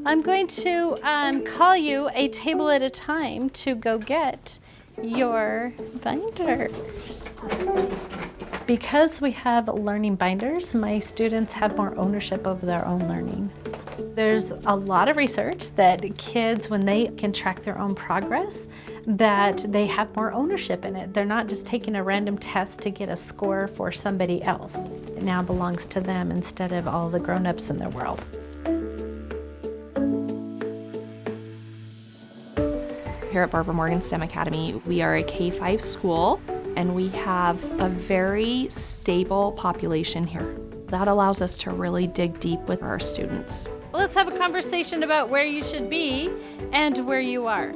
I'm going to call you a table at a time to go get your binders. Because we have learning binders, my students have more ownership of their own learning. There's a lot of research that kids, when they can track their own progress, that they have more ownership in it. They're not just taking a random test to get a score for somebody else. It now belongs to them instead of all the grown-ups in their world. Here at Barbara Morgan STEM Academy, we are a K-5 school, and we have a very stable population here. That allows us to really dig deep with our students. Well, let's have a conversation about where you should be and where you are.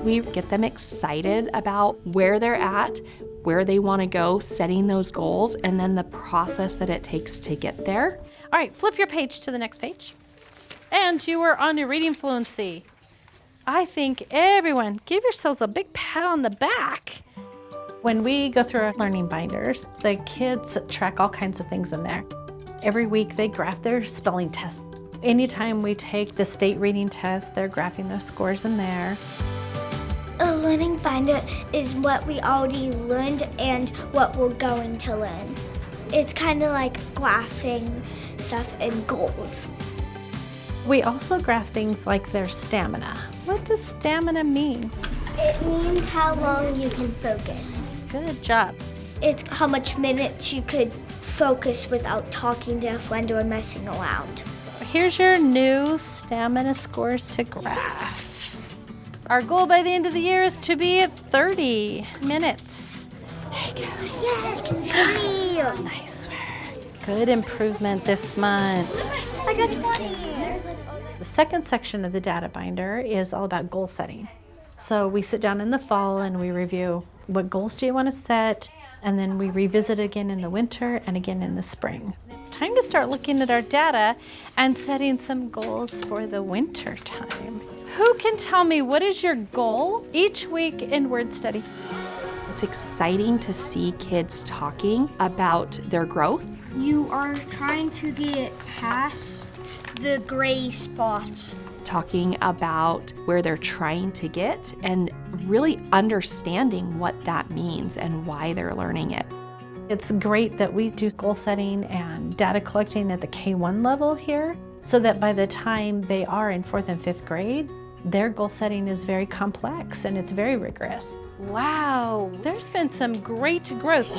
We get them excited about where they're at, where they want to go, setting those goals, and then the process that it takes to get there. All right, flip your page to the next page. And you are on your reading fluency. I think everyone, give yourselves a big pat on the back. When we go through our learning binders, the kids track all kinds of things in there. Every week they graph their spelling tests. Anytime we take the state reading test, they're graphing their scores in there. A learning binder is what we already learned and what we're going to learn. It's kind of like graphing stuff and goals. We also graph things like their stamina. What does stamina mean? It means how long you can focus. Good job. It's how much minutes you could focus without talking to a friend or messing around. Here's your new stamina scores to graph. Our goal by the end of the year is to be at 30 minutes. There you go. Yes, 30. Nice work. Good improvement this month. I got 20. The second section of the data binder is all about goal setting. So we sit down in the fall and we review what goals do you want to set, and then we revisit again in the winter and again in the spring. It's time to start looking at our data and setting some goals for the winter time. Who can tell me what is your goal each week in word study? It's exciting to see kids talking about their growth. You are trying to get past the gray spots. Talking about where they're trying to get and really understanding what that means and why they're learning it. It's great that we do goal setting and data collecting at the K1 level here, so that by the time they are in 4th and 5th grade, their goal setting is very complex and it's very rigorous. Wow, there's been some great growth.